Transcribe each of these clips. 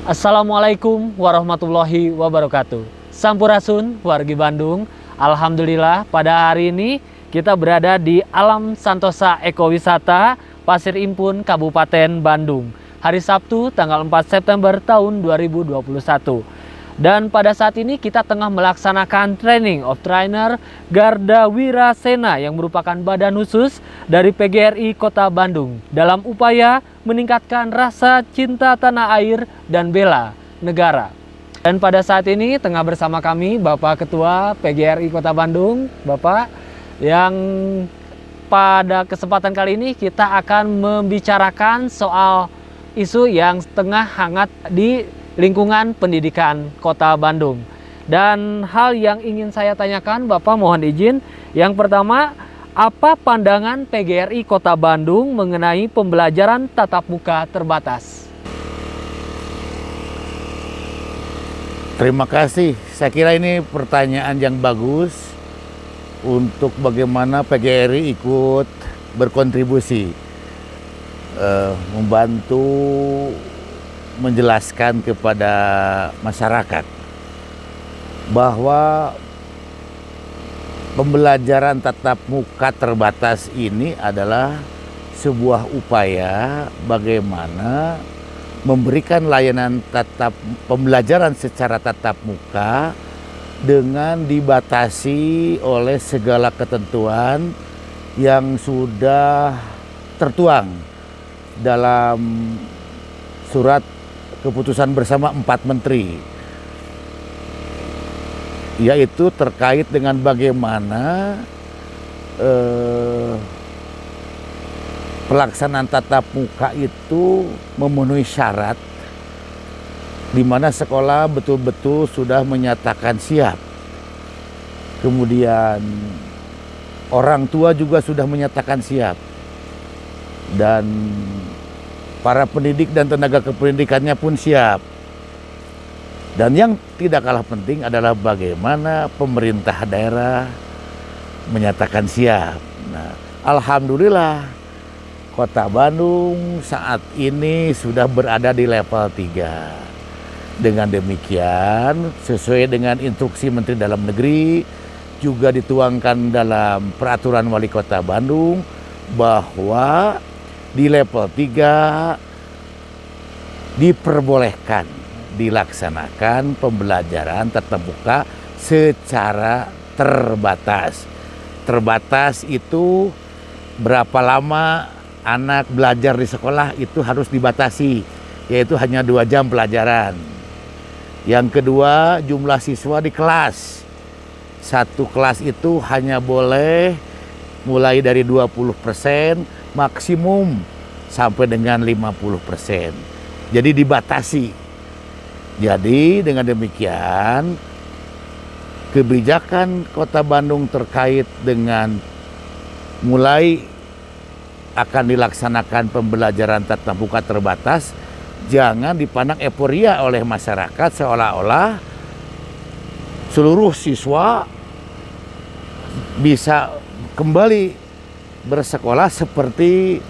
Assalamualaikum warahmatullahi wabarakatuh. Sampurasun wargi Bandung. Alhamdulillah pada hari ini kita berada di Alam Santosa Ekowisata Pasir Impun Kabupaten Bandung. Hari Sabtu tanggal 4 September tahun 2021. Dan pada saat ini kita tengah melaksanakan training of trainer Garda Wirasena yang merupakan badan khusus dari PGRI Kota Bandung dalam upaya meningkatkan rasa cinta tanah air dan bela negara. Dan pada saat ini tengah bersama kami Bapak Ketua PGRI Kota Bandung, Bapak, yang pada kesempatan kali ini kita akan membicarakan soal isu yang tengah hangat di lingkungan pendidikan Kota Bandung. Dan hal yang ingin saya tanyakan, Bapak, mohon izin. Yang pertama, apa pandangan PGRI Kota Bandung mengenai pembelajaran tatap muka terbatas? Terima kasih. Saya kira ini pertanyaan yang bagus untuk bagaimana PGRI ikut berkontribusi membantu menjelaskan kepada masyarakat bahwa pembelajaran tatap muka terbatas ini adalah sebuah upaya bagaimana memberikan layanan pembelajaran secara tatap muka dengan dibatasi oleh segala ketentuan yang sudah tertuang dalam surat keputusan bersama 4 menteri, yaitu terkait dengan bagaimana pelaksanaan tatap muka itu memenuhi syarat di mana sekolah betul-betul sudah menyatakan siap. Kemudian orang tua juga sudah menyatakan siap. Dan para pendidik dan tenaga kependidikannya pun siap. Dan yang tidak kalah penting adalah bagaimana pemerintah daerah menyatakan siap. Nah, alhamdulillah Kota Bandung saat ini sudah berada di level 3. Dengan demikian, sesuai dengan instruksi Menteri Dalam Negeri, juga dituangkan dalam peraturan Wali Kota Bandung bahwa di level 3 diperbolehkan dilaksanakan pembelajaran tatap muka secara terbatas. Terbatas itu berapa lama anak belajar di sekolah itu harus dibatasi, yaitu hanya 2 jam pelajaran. Yang kedua, jumlah siswa di kelas. Satu kelas itu hanya boleh mulai dari 20%, maksimum sampai dengan 50%. Jadi dibatasi. Jadi dengan demikian kebijakan Kota Bandung terkait dengan mulai akan dilaksanakan pembelajaran tatap muka terbatas jangan dipandang euforia oleh masyarakat seolah-olah seluruh siswa bisa kembali bersekolah seperti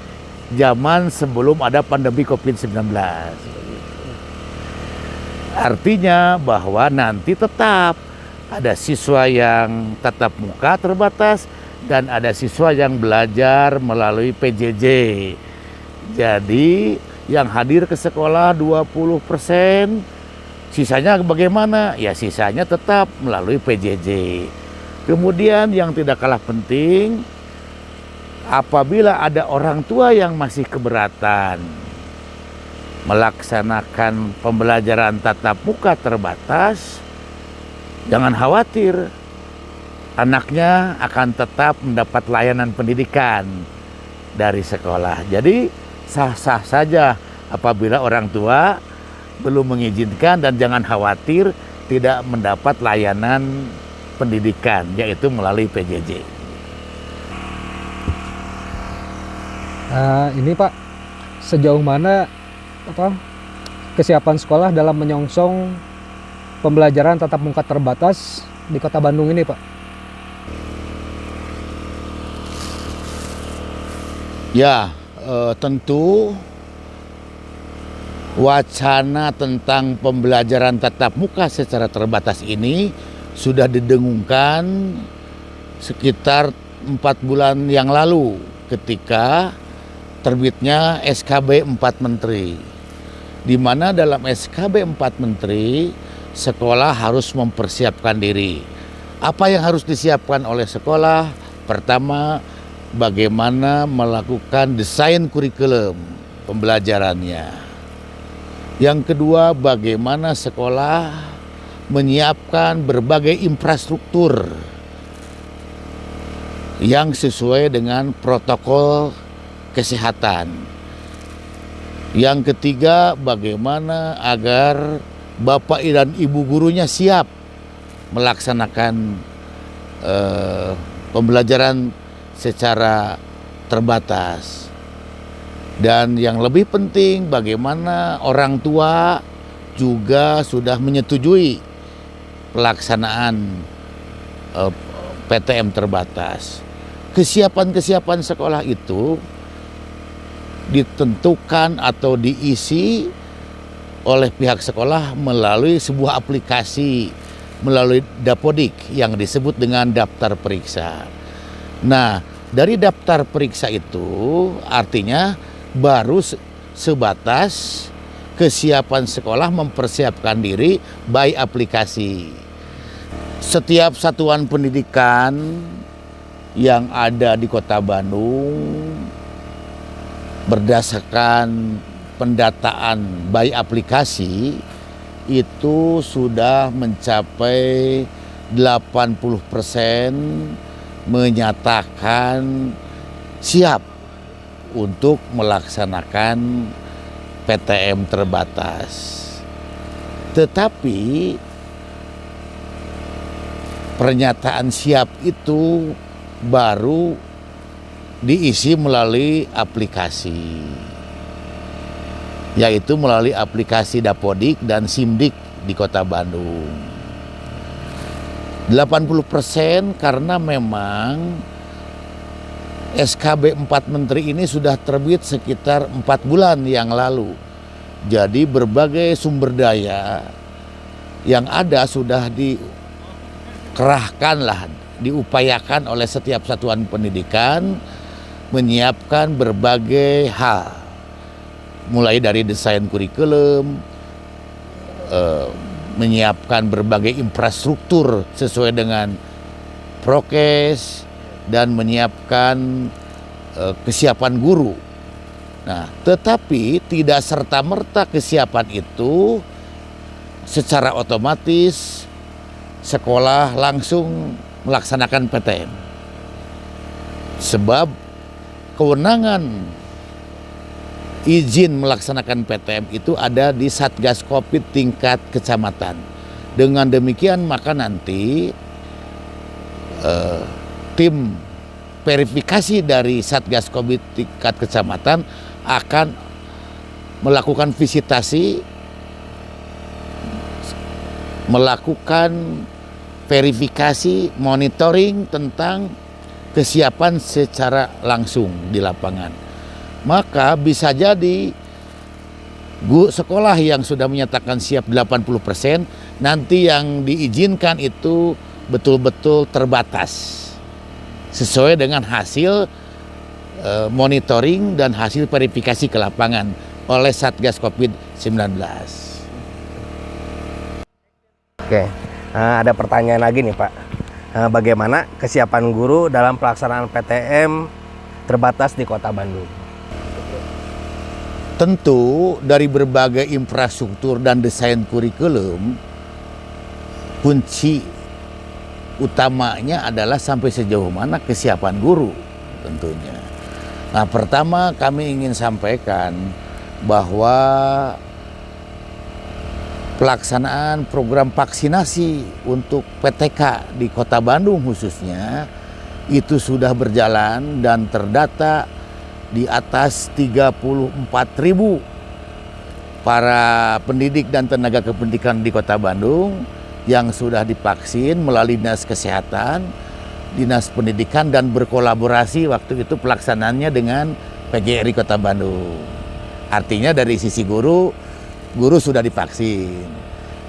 zaman sebelum ada pandemi COVID-19. Artinya bahwa nanti tetap ada siswa yang tatap muka terbatas dan ada siswa yang belajar melalui PJJ. Jadi yang hadir ke sekolah 20%, sisanya bagaimana? Ya sisanya tetap melalui PJJ. Kemudian yang tidak kalah penting, apabila ada orang tua yang masih keberatan melaksanakan pembelajaran tatap muka terbatas, jangan khawatir, anaknya akan tetap mendapat layanan pendidikan dari sekolah. Jadi sah-sah saja apabila orang tua belum mengizinkan, dan jangan khawatir tidak mendapat layanan pendidikan, yaitu melalui PJJ. Ini Pak, sejauh mana kesiapan sekolah dalam menyongsong pembelajaran tatap muka terbatas di Kota Bandung ini, Pak? Ya, tentu wacana tentang pembelajaran tatap muka secara terbatas ini sudah didengungkan sekitar 4 bulan yang lalu ketika terbitnya SKB 4 Menteri, di mana dalam SKB 4 Menteri sekolah harus mempersiapkan diri. Apa yang harus disiapkan oleh sekolah? Pertama, bagaimana melakukan desain kurikulum pembelajarannya. Yang kedua, bagaimana sekolah menyiapkan berbagai infrastruktur yang sesuai dengan protokol kesehatan. Yang ketiga, bagaimana agar bapak dan ibu gurunya siap melaksanakan pembelajaran secara terbatas. Dan yang lebih penting, bagaimana orang tua juga sudah menyetujui pelaksanaan PTM terbatas. Kesiapan-kesiapan sekolah itu ditentukan atau diisi oleh pihak sekolah melalui sebuah aplikasi, melalui Dapodik yang disebut dengan daftar periksa. Nah, dari daftar periksa itu artinya baru sebatas kesiapan sekolah mempersiapkan diri by aplikasi. Setiap satuan pendidikan yang ada di Kota Bandung berdasarkan pendataan by aplikasi itu sudah mencapai 80% menyatakan siap untuk melaksanakan PTM terbatas. Tetapi pernyataan siap itu baru diisi melalui aplikasi, yaitu melalui aplikasi Dapodik dan Simdik di Kota Bandung. 80% karena memang SKB 4 Menteri ini sudah terbit sekitar 4 bulan yang lalu. Jadi berbagai sumber daya yang ada sudah dikerahkanlah, diupayakan oleh setiap satuan pendidikan menyiapkan berbagai hal. Mulai dari desain kurikulum, menyiapkan berbagai infrastruktur sesuai dengan prokes, dan menyiapkan kesiapan guru. Nah, tetapi tidak serta-merta kesiapan itu secara otomatis sekolah langsung melaksanakan PTM. Sebab kewenangan izin melaksanakan PTM itu ada di Satgas Covid tingkat kecamatan. Dengan demikian maka nanti tim verifikasi dari Satgas Covid tingkat kecamatan akan melakukan visitasi, melakukan verifikasi, monitoring tentang kesiapan secara langsung di lapangan. Maka bisa jadi sekolah yang sudah menyatakan siap 80%, nanti yang diizinkan itu betul-betul terbatas sesuai dengan hasil monitoring dan hasil verifikasi ke lapangan oleh Satgas Covid-19. Oke, ada pertanyaan lagi nih Pak. Bagaimana kesiapan guru dalam pelaksanaan PTM terbatas di Kota Bandung? Tentu dari berbagai infrastruktur dan desain kurikulum, kunci utamanya adalah sampai sejauh mana kesiapan guru tentunya. Nah, pertama kami ingin sampaikan bahwa pelaksanaan program vaksinasi untuk PTK di Kota Bandung khususnya itu sudah berjalan dan terdata di atas 34.000 para pendidik dan tenaga kependidikan di Kota Bandung yang sudah divaksin melalui Dinas Kesehatan, Dinas Pendidikan, dan berkolaborasi waktu itu pelaksanaannya dengan PGRI Kota Bandung. Artinya dari sisi guru guru sudah divaksin.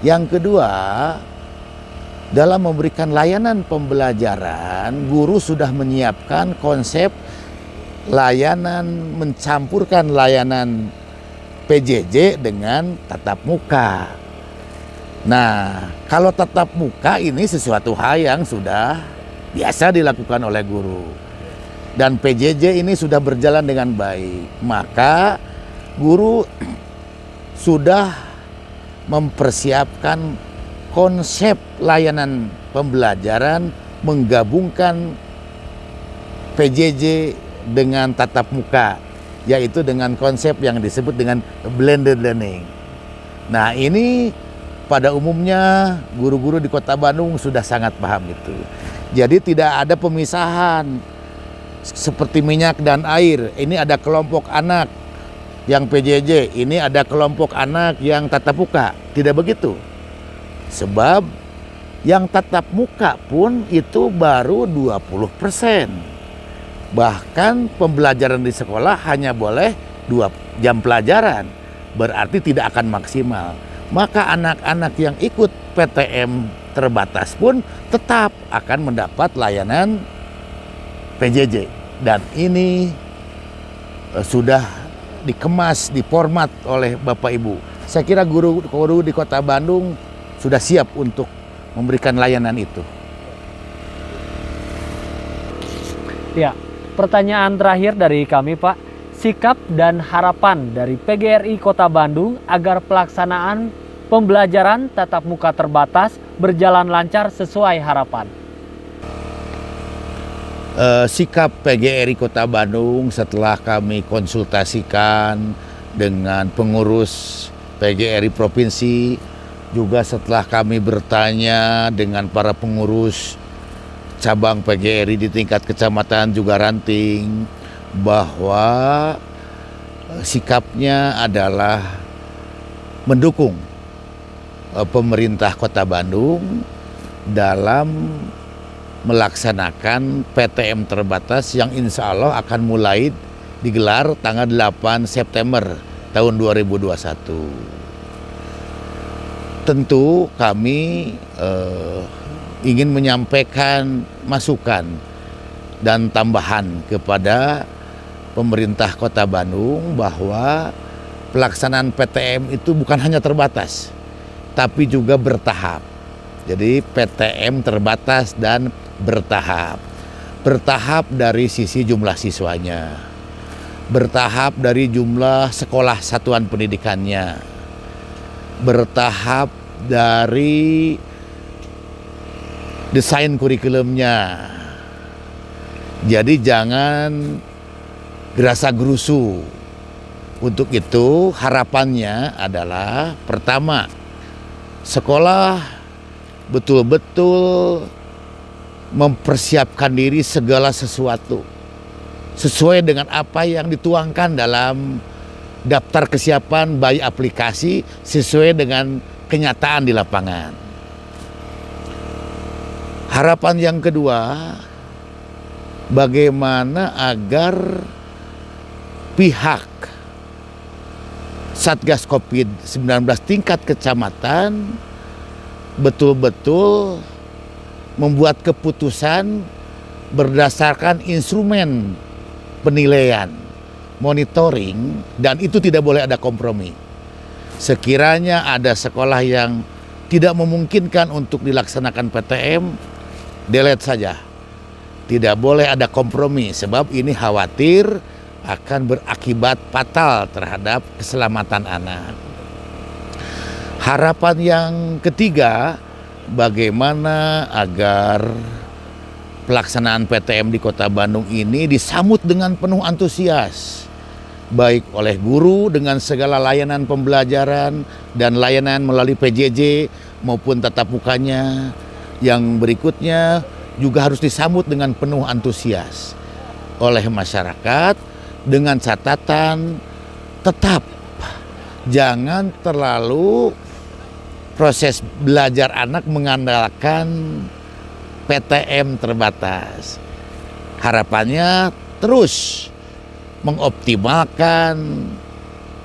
Yang kedua, dalam memberikan layanan pembelajaran, guru sudah menyiapkan konsep layanan, mencampurkan layanan PJJ dengan tatap muka. Nah, kalau tatap muka ini sesuatu hal yang sudah biasa dilakukan oleh guru. Dan PJJ ini sudah berjalan dengan baik. Maka guru sudah mempersiapkan konsep layanan pembelajaran menggabungkan PJJ dengan tatap muka, yaitu dengan konsep yang disebut dengan blended learning. Nah, ini pada umumnya guru-guru di Kota Bandung sudah sangat paham itu. Jadi tidak ada pemisahan seperti minyak dan air. Ini ada kelompok anak yang PJJ, ini ada kelompok anak yang tatap muka. Tidak begitu. Sebab yang tatap muka pun itu baru 20%. Bahkan pembelajaran di sekolah hanya boleh 2 jam pelajaran. Berarti tidak akan maksimal. Maka anak-anak yang ikut PTM terbatas pun tetap akan mendapat layanan PJJ. Dan ini sudah dikemas, diformat oleh Bapak Ibu. Saya kira guru-guru di Kota Bandung sudah siap untuk memberikan layanan itu. Ya, pertanyaan terakhir dari kami, Pak. Sikap dan harapan dari PGRI Kota Bandung agar pelaksanaan pembelajaran tatap muka terbatas berjalan lancar sesuai harapan. Sikap PGRI Kota Bandung setelah kami konsultasikan dengan pengurus PGRI Provinsi, juga setelah kami bertanya dengan para pengurus cabang PGRI di tingkat kecamatan juga ranting, bahwa sikapnya adalah mendukung pemerintah Kota Bandung dalam melaksanakan PTM terbatas yang insya Allah akan mulai digelar tanggal 8 September tahun 2021. Tentu kami ingin menyampaikan masukan dan tambahan kepada pemerintah Kota Bandung bahwa pelaksanaan PTM itu bukan hanya terbatas, tapi juga bertahap. Jadi PTM terbatas dan bertahap. Bertahap dari sisi jumlah siswanya, bertahap dari jumlah sekolah satuan pendidikannya, bertahap dari desain kurikulumnya. Jadi jangan gerasa-gerusu. Untuk itu harapannya adalah pertama, sekolah betul-betul mempersiapkan diri segala sesuatu sesuai dengan apa yang dituangkan dalam daftar kesiapan by aplikasi sesuai dengan kenyataan di lapangan. Harapan yang kedua, bagaimana agar pihak Satgas COVID-19 tingkat kecamatan betul-betul membuat keputusan berdasarkan instrumen penilaian, monitoring, dan itu tidak boleh ada kompromi. Sekiranya ada sekolah yang tidak memungkinkan untuk dilaksanakan PTM, delete saja. Tidak boleh ada kompromi, sebab ini khawatir akan berakibat fatal terhadap keselamatan anak. Harapan yang ketiga, bagaimana agar pelaksanaan PTM di Kota Bandung ini disambut dengan penuh antusias, baik oleh guru dengan segala layanan pembelajaran dan layanan melalui PJJ maupun tatap mukanya. Yang berikutnya juga harus disambut dengan penuh antusias oleh masyarakat, dengan catatan tetap jangan terlalu proses belajar anak mengandalkan PTM terbatas. Harapannya terus mengoptimalkan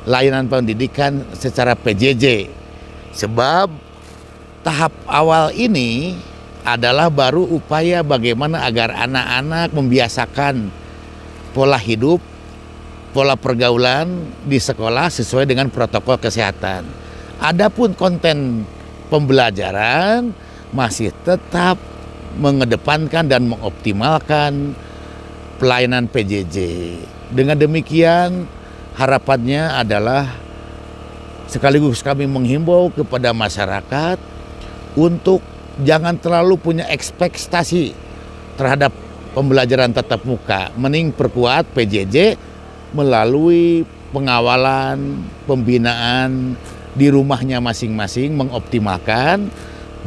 layanan pendidikan secara PJJ. Sebab tahap awal ini adalah baru upaya bagaimana agar anak-anak membiasakan pola hidup, pola pergaulan di sekolah sesuai dengan protokol kesehatan. Adapun konten pembelajaran masih tetap mengedepankan dan mengoptimalkan pelayanan PJJ. Dengan demikian harapannya adalah sekaligus kami menghimbau kepada masyarakat untuk jangan terlalu punya ekspektasi terhadap pembelajaran tatap muka. Mending perkuat PJJ melalui pengawalan, pembinaan di rumahnya masing-masing, mengoptimalkan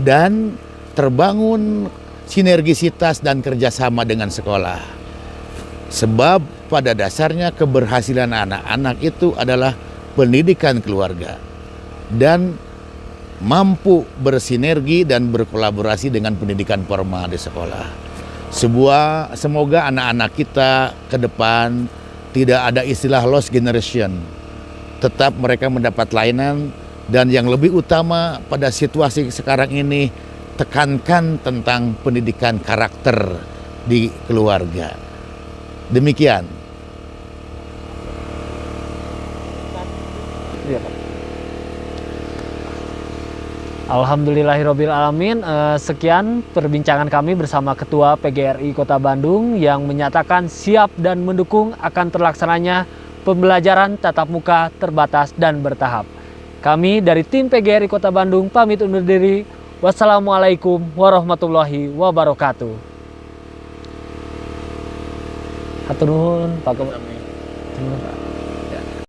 dan terbangun sinergisitas dan kerjasama dengan sekolah. Sebab pada dasarnya keberhasilan anak-anak itu adalah pendidikan keluarga dan mampu bersinergi dan berkolaborasi dengan pendidikan formal di sekolah. Semoga anak-anak kita ke depan tidak ada istilah lost generation. Tetap mereka mendapat layanan dan yang lebih utama pada situasi sekarang ini tekankan tentang pendidikan karakter di keluarga. Demikian. Alhamdulillahirabbil alamin. Sekian perbincangan kami bersama Ketua PGRI Kota Bandung yang menyatakan siap dan mendukung akan terlaksananya pembelajaran tatap muka terbatas dan bertahap. Kami dari tim PGRI Kota Bandung pamit undur diri. Wassalamualaikum warahmatullahi wabarakatuh. Hatur nuhun Pak.